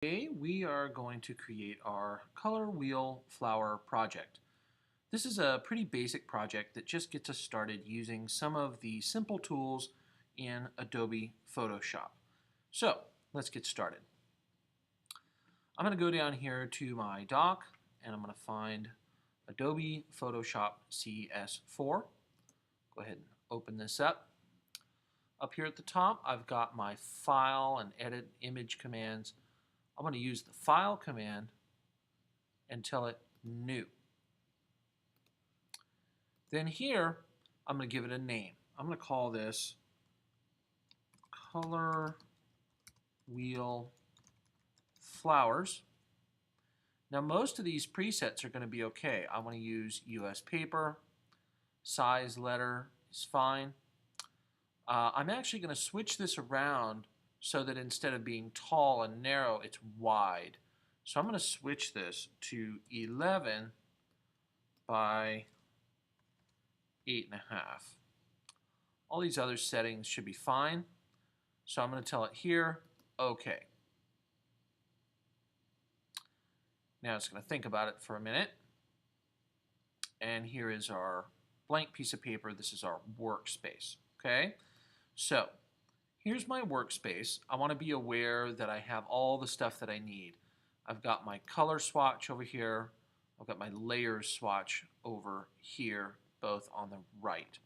Today we are going to create our color wheel flower project. This is a pretty basic project that just gets us started using some of the simple tools in Adobe Photoshop. So let's get started. I'm going to go down here to my dock and I'm going to find Adobe Photoshop CS4. Go ahead and open this up. Up here at the top I've got my file and edit image commands. I'm going to use the file command and tell it new. Then here, I'm going to give it a name. I'm going to call this color wheel flowers. Now most of these presets are going to be okay. I want to use US paper, size letter is fine. I'm actually going to switch this around so that instead of being tall and narrow, it's wide. So I'm going to switch this to 11 by 8.5. All these other settings should be fine. So I'm going to tell it here, OK. Now it's going to think about it for a minute. And here is our blank piece of paper. This is our workspace. Okay? So here's my workspace. I want to be aware that I have all the stuff that I need. I've got my color swatch over here. I've got my layers swatch over here, both on the right.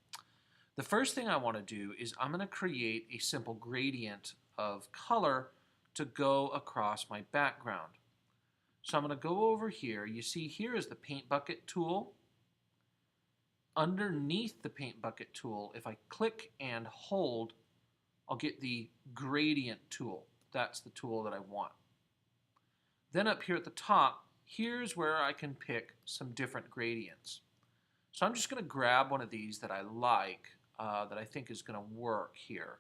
The first thing I want to do is I'm going to create a simple gradient of color to go across my background. So I'm going to go over here. You see here is the paint bucket tool. Underneath the paint bucket tool, if I click and hold, I'll get the gradient tool. That's the tool that I want. Then up here at the top, here's where I can pick some different gradients. So I'm just going to grab one of these that I like, that I think is going to work here.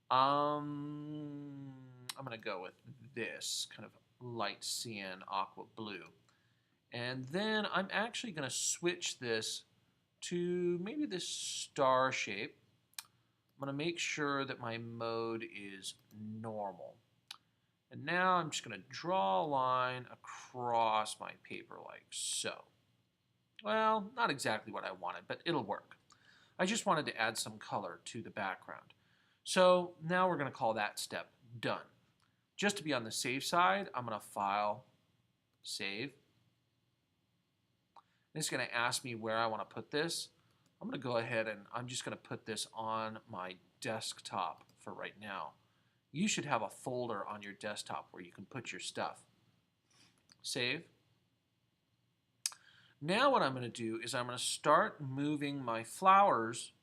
I'm going to go with this kind of light cyan aqua blue. And then I'm actually going to switch this to maybe this star shape. I'm going to make sure that my mode is normal. And now I'm just going to draw a line across my paper like so. Well, not exactly what I wanted, but it'll work. I just wanted to add some color to the background. So now we're going to call that step done. Just to be on the safe side, I'm going to File, Save. It's going to ask me where I want to put this. I'm going to go ahead and I'm just going to put this on my desktop for right now. You should have a folder on your desktop where you can put your stuff. Save. Now what I'm going to do is I'm going to start moving my flowers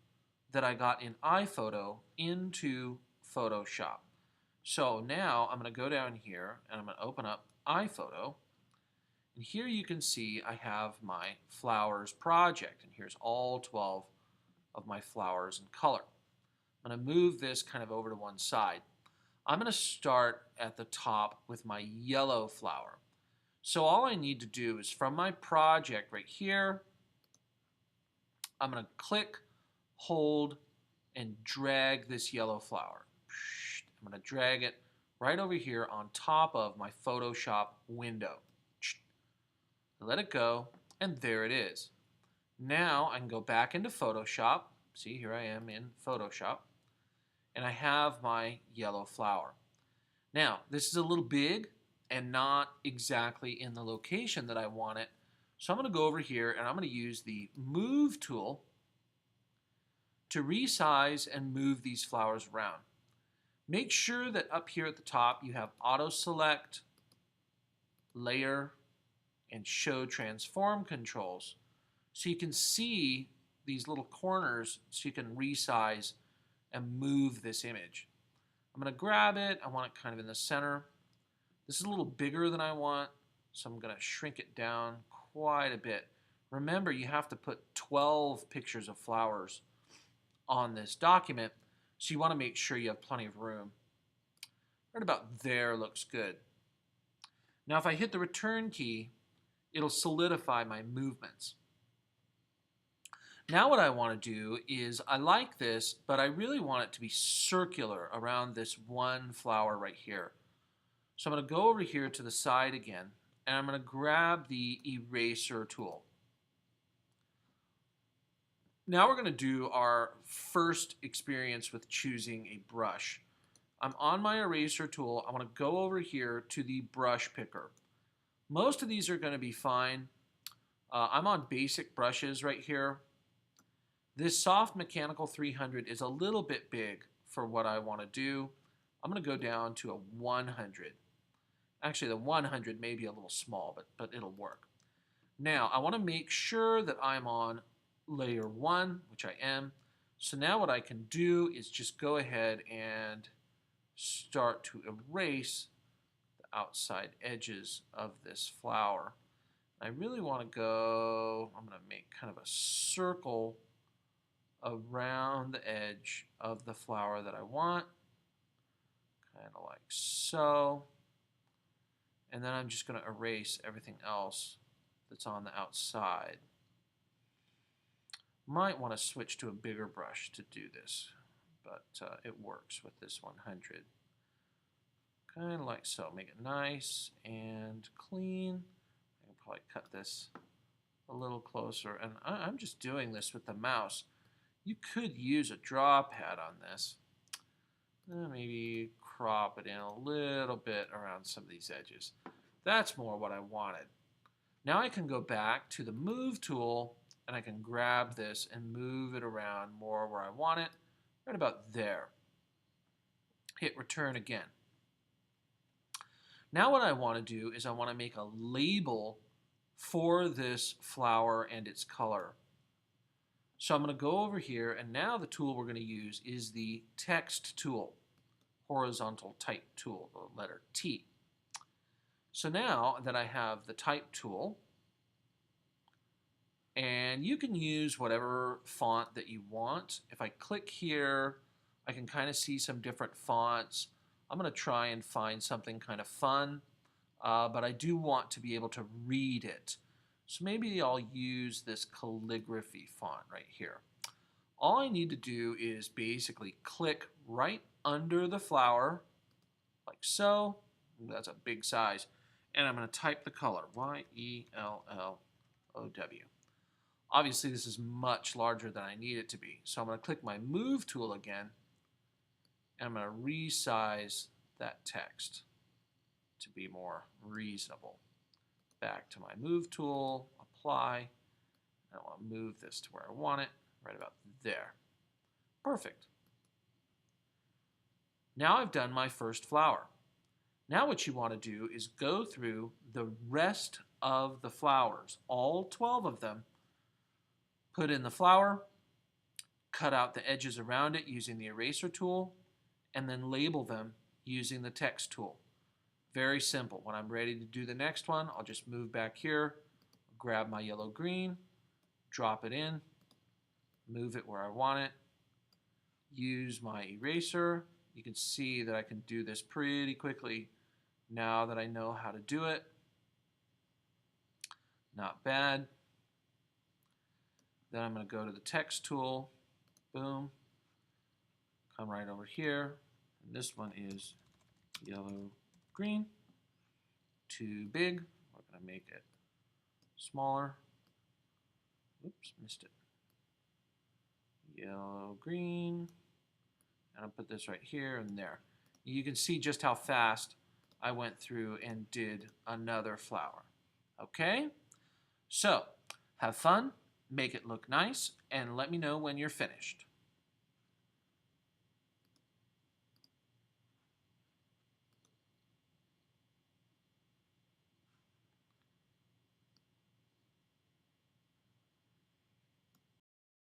that I got in iPhoto into Photoshop. So now I'm going to go down here and I'm going to open up iPhoto. And here you can see I have my flowers project, and here's all 12 of my flowers in color. I'm going to move this kind of over to one side. I'm going to start at the top with my yellow flower. So all I need to do is from my project right here, I'm going to click, hold, and drag this yellow flower. I'm going to drag it right over here on top of my Photoshop window. Let it go, and there it is. Now I can go back into Photoshop. See, here I am in Photoshop, and I have my yellow flower. Now, this is a little big and not exactly in the location that I want it, so I'm going to go over here and I'm going to use the Move tool to resize and move these flowers around. Make sure that up here at the top you have Auto Select, Layer, and Show Transform controls so you can see these little corners so you can resize and move this image. I'm going to grab it. I want it kind of in the center. This is a little bigger than I want, so I'm going to shrink it down quite a bit. Remember, you have to put 12 pictures of flowers on this document, so you want to make sure you have plenty of room. Right about there looks good. Now if I hit the return key, it'll solidify my movements. Now what I want to do is, I like this, but I really want it to be circular around this one flower right here. So I'm going to go over here to the side again, and I'm going to grab the eraser tool. Now we're going to do our first experience with choosing a brush. I'm on my eraser tool. I'm going to go over here to the brush picker. Most of these are going to be fine. I'm on basic brushes right here. This soft mechanical 300 is a little bit big for what I want to do. I'm going to go down to a 100. Actually, the 100 may be a little small, but it'll work. Now, I want to make sure that I'm on layer 1, which I am. So now what I can do is just go ahead and start to erase the outside edges of this flower. I really want to go, I'm going to make kind of a circle around the edge of the flower that I want, kind of like so. And then I'm just going to erase everything else that's on the outside. Might want to switch to a bigger brush to do this, but it works with this 100. Kind of like so. Make it nice and clean. I can probably cut this a little closer. And I'm just doing this with the mouse. You could use a draw pad on this. Maybe crop it in a little bit around some of these edges. That's more what I wanted. Now I can go back to the Move tool and I can grab this and move it around more where I want it, right about there. Hit Return again. Now what I want to do is I want to make a label for this flower and its color. So I'm going to go over here, and now the tool we're going to use is the Text tool, horizontal type tool, the letter T. So now that I have the Type tool, and you can use whatever font that you want. If I click here, I can kind of see some different fonts. I'm going to try and find something kind of fun, but I do want to be able to read it. So maybe I'll use this calligraphy font right here. All I need to do is basically click right under the flower, like so. That's a big size. And I'm going to type the color, Y-E-L-L-O-W. Obviously, this is much larger than I need it to be. So I'm going to click my Move tool again, and I'm going to resize that text to be more reasonable. Back to my Move tool, Apply, and I want to move this to where I want it, right about there. Perfect. Now I've done my first flower. Now what you want to do is go through the rest of the flowers, all 12 of them, put in the flower, cut out the edges around it using the eraser tool, and then label them using the text tool. Very simple. When I'm ready to do the next one, I'll just move back here, grab my yellow green, drop it in, move it where I want it, use my eraser. You can see that I can do this pretty quickly now that I know how to do it. Not bad. Then I'm going to go to the text tool, boom, come right over here. And this one is yellow, green, too big. We're going to make it smaller. Oops, missed it. Yellow, green, and I'll put this right here and there. You can see just how fast I went through and did another flower. Okay? So, have fun, make it look nice, and let me know when you're finished.